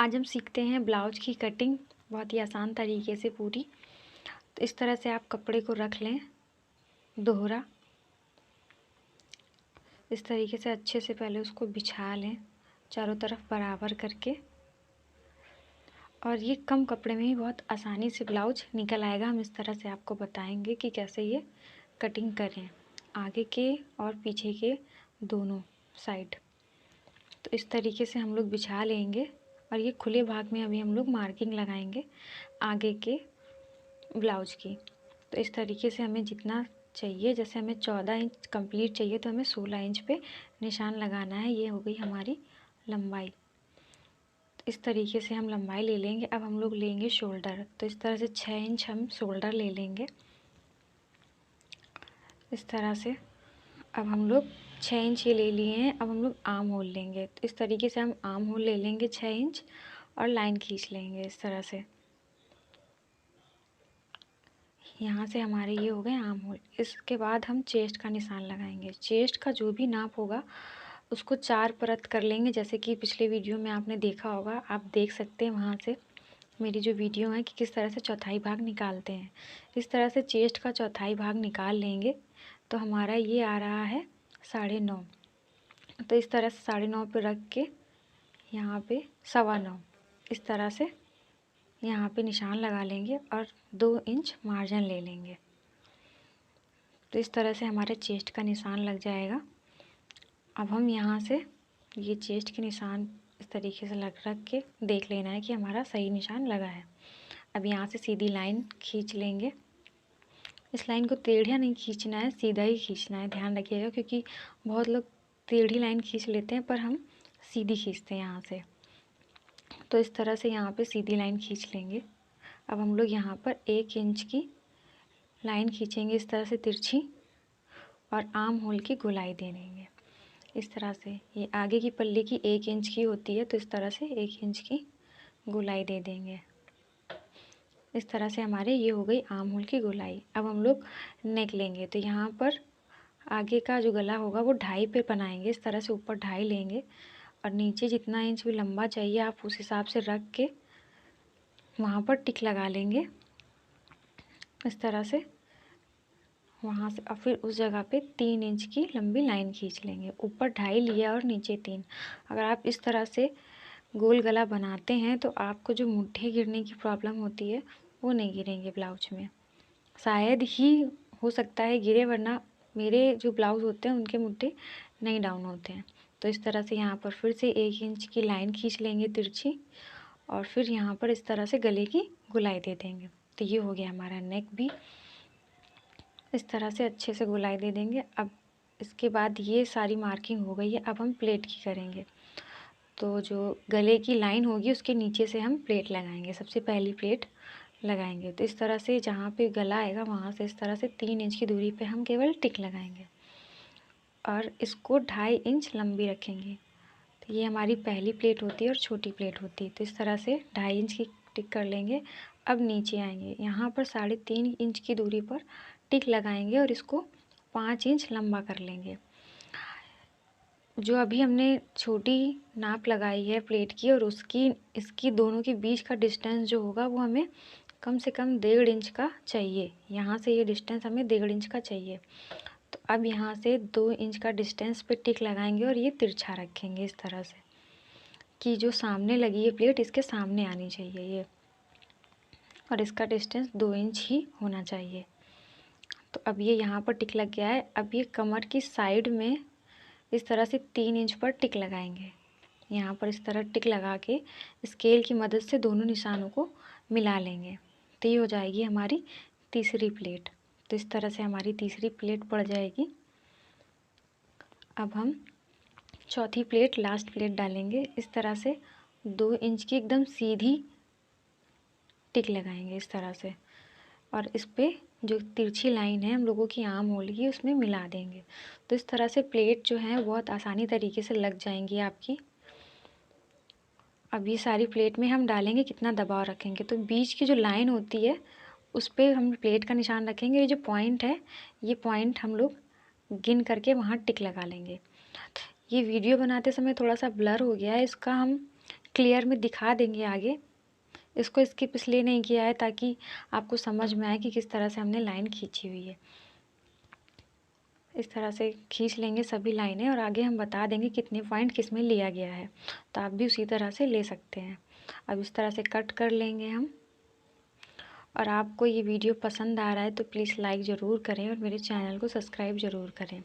आज हम सीखते हैं ब्लाउज की कटिंग बहुत ही आसान तरीके से पूरी। तो इस तरह से आप कपड़े को रख लें दोहरा, इस तरीके से अच्छे से पहले उसको बिछा लें चारों तरफ बराबर करके, और ये कम कपड़े में ही बहुत आसानी से ब्लाउज निकल आएगा। हम इस तरह से आपको बताएंगे कि कैसे ये कटिंग करें, आगे के और पीछे के दोनों साइड। तो इस तरीके से हम लोग बिछा लेंगे और ये खुले भाग में अभी हम लोग मार्किंग लगाएंगे आगे के ब्लाउज की। तो इस तरीके से हमें जितना चाहिए, जैसे हमें 14 इंच कंप्लीट चाहिए तो हमें 16 इंच पे निशान लगाना है। ये हो गई हमारी लंबाई। तो इस तरीके से हम लंबाई ले लेंगे। अब हम लोग लेंगे शोल्डर, तो इस तरह से 6 इंच हम शोल्डर ले लेंगे इस तरह से। अब हम लोग 6 इंच ये ले लिए हैं। अब हम लोग आर्म होल लेंगे, तो इस तरीके से हम आर्म होल ले लेंगे 6 इंच और लाइन खींच लेंगे इस तरह से। यहाँ से हमारे ये हो गए आर्म होल। इसके बाद हम चेस्ट का निशान लगाएंगे। चेस्ट का जो भी नाप होगा उसको 4 परत कर लेंगे, जैसे कि पिछले वीडियो में आपने देखा होगा। आप देख सकते हैं वहाँ से मेरी जो वीडियो है कि किस तरह से चौथाई भाग निकालते हैं। इस तरह से चेस्ट का चौथाई भाग निकाल लेंगे तो हमारा ये आ रहा है 9.5। तो इस तरह से 9.5 पे रख के यहाँ पे 9.25 इस तरह से यहाँ पे निशान लगा लेंगे और 2 इंच मार्जिन ले लेंगे। तो इस तरह से हमारे चेस्ट का निशान लग जाएगा। अब हम यहाँ से ये चेस्ट के निशान इस तरीके से रख के देख लेना है कि हमारा सही निशान लगा है। अब यहाँ से सीधी लाइन खींच लेंगे। इस लाइन को टेढ़ा नहीं खींचना है, सीधा ही खींचना है, ध्यान रखिएगा, क्योंकि बहुत लोग टेढ़ी लाइन खींच लेते हैं पर हम सीधी खींचते हैं यहाँ से। तो इस तरह से यहाँ पे सीधी लाइन खींच लेंगे। अब हम लोग यहाँ पर 1 इंच की लाइन खींचेंगे इस तरह से तिरछी, और आर्म होल की गोलाई दे देंगे इस तरह से। ये आगे की पल्ली की 1 इंच की होती है, तो इस तरह से 1 इंच की गोलाई दे देंगे। इस तरह से हमारे ये हो गई आर्म होल की गोलाई। अब हम लोग नेक लेंगे, तो यहाँ पर आगे का जो गला होगा वो 2.5 पे बनाएंगे इस तरह से। ऊपर 2.5 लेंगे और नीचे जितना इंच भी लंबा चाहिए आप उस हिसाब से रख के वहाँ पर टिक लगा लेंगे इस तरह से वहाँ से। और फिर उस जगह पे 3 इंच की लंबी लाइन खींच लेंगे। ऊपर 2.5 लिया और नीचे 3। अगर आप इस तरह से गोल गला बनाते हैं तो आपको जो मुट्ठे गिरने की प्रॉब्लम होती है वो नहीं गिरेंगे ब्लाउज में। शायद ही हो सकता है गिरे, वरना मेरे जो ब्लाउज़ होते हैं उनके मुट्ठे नहीं डाउन होते हैं। तो इस तरह से यहाँ पर फिर से 1 इंच की लाइन खींच लेंगे तिरछी, और फिर यहाँ पर इस तरह से गले की गोलाई दे देंगे। तो ये हो गया हमारा नेक भी। इस तरह से अच्छे से गोलाई दे देंगे। अब इसके बाद ये सारी मार्किंग हो गई है। अब हम प्लेट की करेंगे। तो जो गले की लाइन होगी उसके नीचे से हम प्लेट लगाएंगे, सबसे पहली प्लेट लगाएंगे। तो इस तरह से जहाँ पे गला आएगा वहाँ से इस तरह से 3 इंच की दूरी पे हम केवल टिक लगाएंगे और इसको 2.5 इंच लंबी रखेंगे। तो ये हमारी पहली प्लेट होती है और छोटी प्लेट होती है। तो इस तरह से 2.5 इंच की टिक कर लेंगे। अब नीचे आएंगे, यहाँ पर 3.5 इंच की दूरी पर टिक लगाएंगे और इसको 5 इंच लंबा कर लेंगे। जो अभी हमने छोटी नाप लगाई है प्लेट की और उसकी इसकी दोनों के बीच का डिस्टेंस जो होगा वो हमें कम से कम 1.5 इंच का चाहिए। यहाँ से ये डिस्टेंस हमें 1.5 इंच का चाहिए। तो अब यहाँ से 2 इंच का डिस्टेंस पे टिक लगाएंगे और ये तिरछा रखेंगे इस तरह से कि जो सामने लगी है प्लेट इसके सामने आनी चाहिए ये, और इसका डिस्टेंस 2 इंच ही होना चाहिए। तो अब ये यहाँ पर टिक लग गया है। अब ये कमर की साइड में इस तरह से 3 इंच पर टिक लगाएंगे। यहाँ पर इस तरह टिक लगा के स्केल की मदद से दोनों निशानों को मिला लेंगे। तो ये हो जाएगी हमारी तीसरी प्लेट। तो इस तरह से हमारी तीसरी प्लेट पड़ जाएगी। अब हम चौथी प्लेट, लास्ट प्लेट डालेंगे। इस तरह से 2 इंच की एकदम सीधी टिक लगाएंगे इस तरह से, और इस पे जो तिरछी लाइन है हम लोगों की आर्म होल की उसमें मिला देंगे। तो इस तरह से प्लेट जो है बहुत आसानी तरीके से लग जाएंगी आपकी। अब ये सारी प्लेट में हम डालेंगे, कितना दबाव रखेंगे, तो बीच की जो लाइन होती है उस पर हम प्लेट का निशान रखेंगे। ये जो पॉइंट है ये पॉइंट हम लोग गिन करके वहाँ टिक लगा लेंगे। ये वीडियो बनाते समय थोड़ा सा ब्लर हो गया है, इसका हम क्लियर में दिखा देंगे आगे। इसको स्किप इसलिए नहीं किया है ताकि आपको समझ में आए कि किस तरह से हमने लाइन खींची हुई है। इस तरह से खींच लेंगे सभी लाइनें और आगे हम बता देंगे कितने पॉइंट किस में लिया गया है, तो आप भी उसी तरह से ले सकते हैं। अब इस तरह से कट कर लेंगे हम। और आपको ये वीडियो पसंद आ रहा है तो प्लीज़ लाइक ज़रूर करें और मेरे चैनल को सब्सक्राइब ज़रूर करें।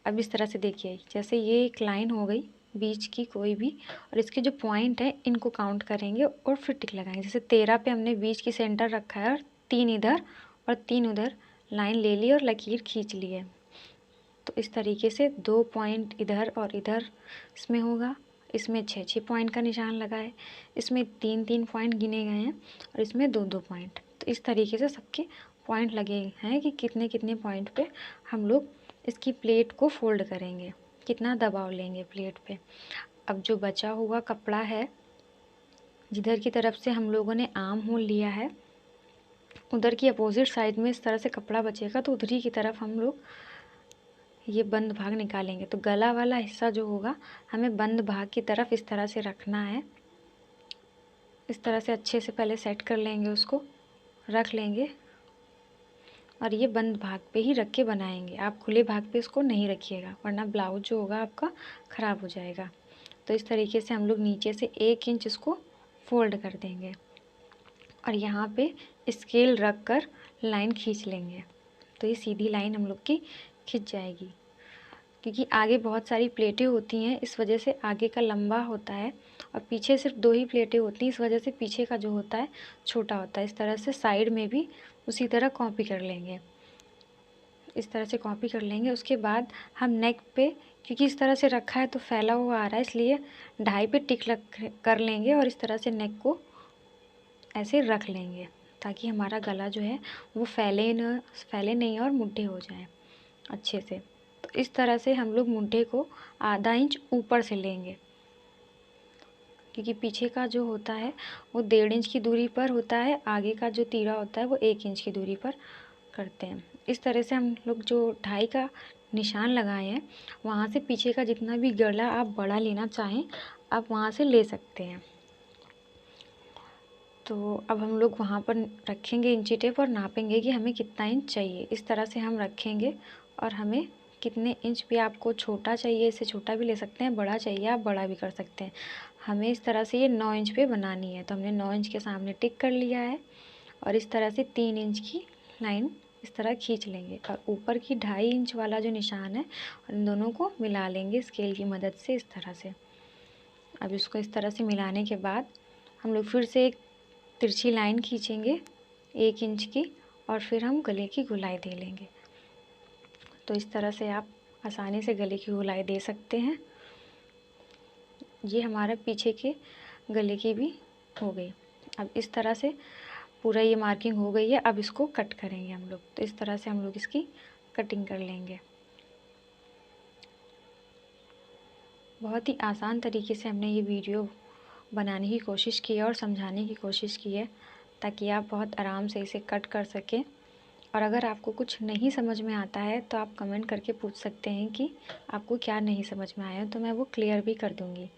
अब इस तरह से देखिए, जैसे ये एक लाइन हो गई बीच की कोई भी, और इसके जो पॉइंट है इनको काउंट करेंगे और फिर टिक लगाएंगे। जैसे 13 पे हमने बीच की सेंटर रखा है और 3 इधर और 3 उधर लाइन ले ली और लकीर खींच ली है। तो इस तरीके से 2 पॉइंट इधर और इधर इसमें होगा। इसमें 6-6 पॉइंट का निशान लगा है, इसमें 3-3 पॉइंट गिने गए हैं और इसमें 2-2 पॉइंट। तो इस तरीके से सबके पॉइंट लगे हैं कि कितने कितने पॉइंट पे हम लोग इसकी प्लेट को फोल्ड करेंगे, कितना दबाव लेंगे प्लेट पे। अब जो बचा हुआ कपड़ा है, जिधर की तरफ से हम लोगों ने आर्म होल लिया है, उधर की अपोजिट साइड में इस तरह से कपड़ा बचेगा, तो उधर ही की तरफ हम लोग ये बंद भाग निकालेंगे। तो गला वाला हिस्सा जो होगा हमें बंद भाग की तरफ इस तरह से रखना है। इस तरह से अच्छे से पहले सेट कर लेंगे, उसको रख लेंगे और ये बंद भाग पे ही रख के बनाएंगे। आप खुले भाग पे इसको नहीं रखिएगा, वरना ब्लाउज जो होगा आपका ख़राब हो जाएगा। तो इस तरीके से हम लोग नीचे से 1 इंच इसको फोल्ड कर देंगे और यहाँ पे स्केल रख कर लाइन खींच लेंगे। तो ये सीधी लाइन हम लोग की खिंच जाएगी। क्योंकि आगे बहुत सारी प्लेटें होती हैं, इस वजह से आगे का लंबा होता है और पीछे सिर्फ 2 ही प्लेटें होती हैं, इस वजह से पीछे का जो होता है छोटा होता है। इस तरह से साइड में भी उसी तरह कॉपी कर लेंगे, इस तरह से कॉपी कर लेंगे। उसके बाद हम नेक पे, क्योंकि इस तरह से रखा है तो फैला हुआ आ रहा है, इसलिए 2.5 पे टिक कर लेंगे और इस तरह से नेक को ऐसे रख लेंगे ताकि हमारा गला जो है वो फैले नहीं और मुड्ढे हो जाए अच्छे से। तो इस तरह से हम लोग मुड्ढे को आधा इंच ऊपर से लेंगे, क्योंकि पीछे का जो होता है वो 1.5 इंच की दूरी पर होता है, आगे का जो तीरा होता है वो 1 इंच की दूरी पर करते हैं। इस तरह से हम लोग जो 2.5 का निशान लगाए हैं, वहाँ से पीछे का जितना भी गला आप बड़ा लेना चाहें आप वहाँ से ले सकते हैं। तो अब हम लोग वहाँ पर रखेंगे इंची टेप और नापेंगे कि हमें कितना इंच चाहिए। इस तरह से हम रखेंगे और हमें कितने इंच भी, आपको छोटा चाहिए इससे छोटा भी ले सकते हैं, बड़ा चाहिए आप बड़ा भी कर सकते हैं। हमें इस तरह से ये 9 इंच पे बनानी है, तो हमने 9 इंच के सामने टिक कर लिया है और इस तरह से 3 इंच की लाइन इस तरह खींच लेंगे और ऊपर की 2.5 इंच वाला जो निशान है इन दोनों को मिला लेंगे स्केल की मदद से इस तरह से। अब इसको इस तरह से मिलाने के बाद हम लोग फिर से एक तिरछी लाइन खींचेंगे 1 इंच की और फिर हम गले की गोलाई दे लेंगे। तो इस तरह से आप आसानी से गले की गोलाई दे सकते हैं। ये हमारा पीछे के गले की भी हो गई। अब इस तरह से पूरा ये मार्किंग हो गई है। अब इसको कट करेंगे हम लोग। तो इस तरह से हम लोग इसकी कटिंग कर लेंगे। बहुत ही आसान तरीके से हमने ये वीडियो बनाने की कोशिश की है और समझाने की कोशिश की है ताकि आप बहुत आराम से इसे कट कर सकें। और अगर आपको कुछ नहीं समझ में आता है तो आप कमेंट करके पूछ सकते हैं कि आपको क्या नहीं समझ में आया, तो मैं वो क्लियर भी कर दूँगी।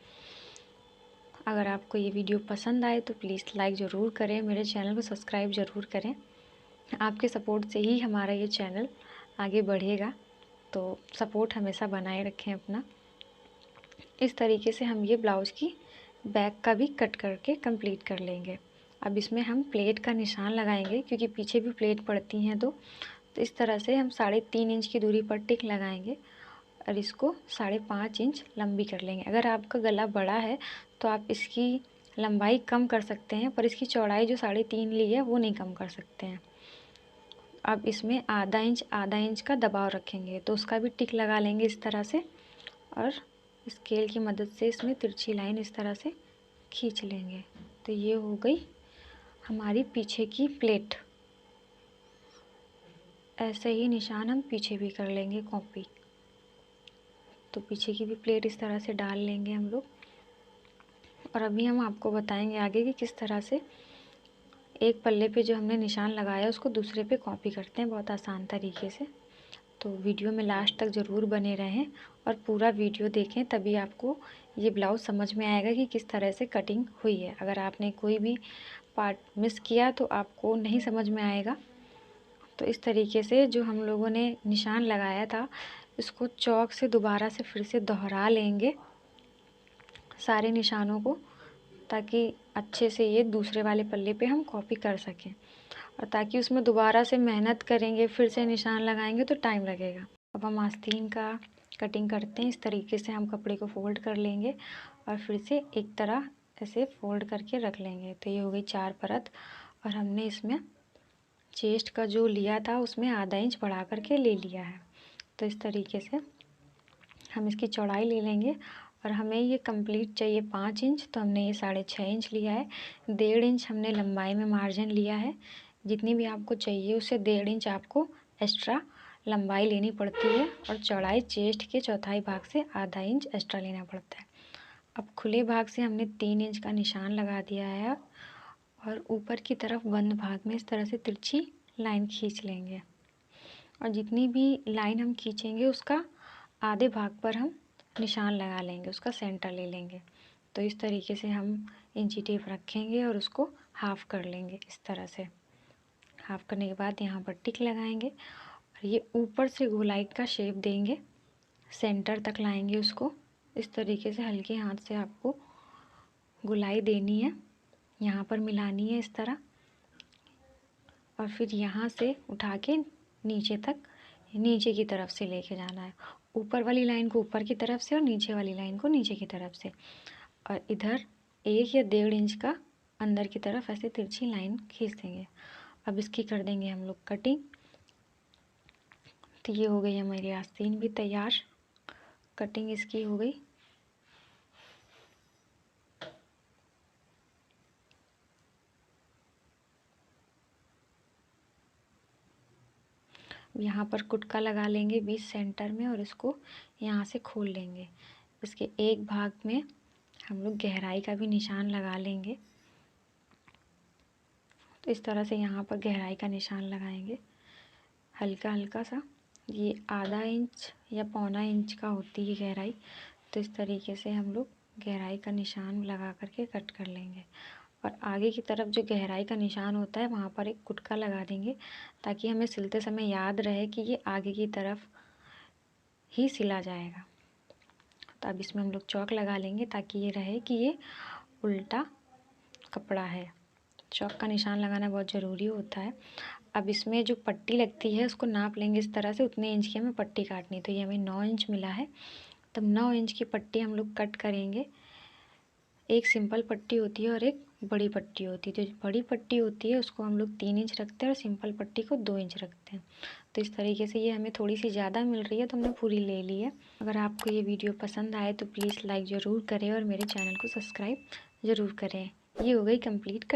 अगर आपको ये वीडियो पसंद आए तो प्लीज़ लाइक ज़रूर करें, मेरे चैनल को सब्सक्राइब ज़रूर करें। आपके सपोर्ट से ही हमारा ये चैनल आगे बढ़ेगा, तो सपोर्ट हमेशा बनाए रखें अपना। इस तरीके से हम ये ब्लाउज़ की बैक का भी कट करके कंप्लीट कर लेंगे। अब इसमें हम प्लेट का निशान लगाएंगे क्योंकि पीछे भी प्लेट पड़ती हैं। तो इस तरह से हम 3.5 इंच की दूरी पर टिक लगाएंगे और इसको 5.5 इंच लंबी कर लेंगे। अगर आपका गला बड़ा है तो आप इसकी लंबाई कम कर सकते हैं, पर इसकी चौड़ाई जो 3.5 ली है वो नहीं कम कर सकते हैं। अब इसमें आधा इंच का दबाव रखेंगे, तो उसका भी टिक लगा लेंगे इस तरह से और स्केल की मदद से इसमें तिरछी लाइन इस तरह से खींच लेंगे। तो ये हो गई हमारी पीछे की प्लेट। ऐसे ही निशान हम पीछे भी कर लेंगे कॉपी। तो पीछे की भी प्लेट इस तरह से डाल लेंगे हम लोग। और अभी हम आपको बताएंगे आगे कि किस तरह से एक पल्ले पे जो हमने निशान लगाया उसको दूसरे पे कॉपी करते हैं बहुत आसान तरीके से। तो वीडियो में लास्ट तक ज़रूर बने रहें और पूरा वीडियो देखें, तभी आपको ये ब्लाउज़ समझ में आएगा कि किस तरह से कटिंग हुई है। अगर आपने कोई भी पार्ट मिस किया तो आपको नहीं समझ में आएगा। तो इस तरीके से जो हम लोगों ने निशान लगाया था, इसको चॉक से दोबारा से फिर से दोहरा लेंगे सारे निशानों को, ताकि अच्छे से ये दूसरे वाले पल्ले पे हम कॉपी कर सकें, और ताकि उसमें दोबारा से मेहनत करेंगे, फिर से निशान लगाएंगे तो टाइम लगेगा। अब हम आस्तीन का कटिंग करते हैं। इस तरीके से हम कपड़े को फोल्ड कर लेंगे और फिर से एक तरह ऐसे फोल्ड करके रख लेंगे। तो ये हो गई 4 परत, और हमने इसमें चेस्ट का जो लिया था उसमें आधा इंच बढ़ा करके ले लिया है। तो इस तरीके से हम इसकी चौड़ाई ले लेंगे, और हमें ये कंप्लीट चाहिए 5 इंच, तो हमने ये 6.5 इंच लिया है। 1.5 इंच हमने लंबाई में मार्जिन लिया है। जितनी भी आपको चाहिए उससे 1.5 इंच आपको एक्स्ट्रा लंबाई लेनी पड़ती है, और चौड़ाई चेस्ट के चौथाई भाग से आधा इंच एक्स्ट्रा लेना पड़ता है। अब खुले भाग से हमने 3 इंच का निशान लगा दिया है, और ऊपर की तरफ बंद भाग में इस तरह से तिरछी लाइन खींच लेंगे, और जितनी भी लाइन हम खींचेंगे उसका आधे भाग पर हम निशान लगा लेंगे, उसका सेंटर ले लेंगे। तो इस तरीके से हम इंची टेप रखेंगे और उसको हाफ़ कर लेंगे। इस तरह से हाफ़ करने के बाद यहाँ पर टिक लगाएंगे, और ये ऊपर से गोलाई का शेप देंगे, सेंटर तक लाएंगे उसको। इस तरीके से हल्के हाथ से आपको गोलाई देनी है, यहाँ पर मिलानी है इस तरह, और फिर यहाँ से उठा के नीचे तक, नीचे की तरफ से लेके जाना है। ऊपर वाली लाइन को ऊपर की तरफ से और नीचे वाली लाइन को नीचे की तरफ से, और इधर 1 या 1.5 इंच का अंदर की तरफ ऐसे तिरछी लाइन खींच देंगे। अब इसकी कर देंगे हम लोग कटिंग। तो ये हो गई हमारी आस्तीन भी तैयार, कटिंग इसकी हो गई। यहाँ पर कुटका लगा लेंगे बीच सेंटर में, और इसको यहाँ से खोल लेंगे। इसके एक भाग में हम लोग गहराई का भी निशान लगा लेंगे। तो इस तरह से यहाँ पर गहराई का निशान लगाएंगे हल्का हल्का सा। ये आधा इंच या पौना इंच का होती है गहराई। तो इस तरीके से हम लोग गहराई का निशान लगा करके कट कर लेंगे, और आगे की तरफ जो गहराई का निशान होता है वहाँ पर एक कुटका लगा देंगे, ताकि हमें सिलते समय याद रहे कि ये आगे की तरफ ही सिला जाएगा। तो अब इसमें हम लोग चौक लगा लेंगे, ताकि ये रहे कि ये उल्टा कपड़ा है। चौक का निशान लगाना बहुत ज़रूरी होता है। अब इसमें जो पट्टी लगती है उसको नाप लेंगे इस तरह से, उतने इंच की हमें पट्टी काटनी। तो ये हमें 9 इंच मिला है, तब 9 इंच की पट्टी हम लोग कट करेंगे। एक सिंपल पट्टी होती है और एक बड़ी पट्टी होती है। जो बड़ी पट्टी होती है उसको हम लोग 3 इंच रखते हैं, और सिंपल पट्टी को 2 इंच रखते हैं। तो इस तरीके से ये हमें थोड़ी सी ज़्यादा मिल रही है, तो हमने पूरी ले ली है। अगर आपको ये वीडियो पसंद आए तो प्लीज़ लाइक ज़रूर करें, और मेरे चैनल को सब्सक्राइब ज़रूर करें। ये हो गई कंप्लीट कट।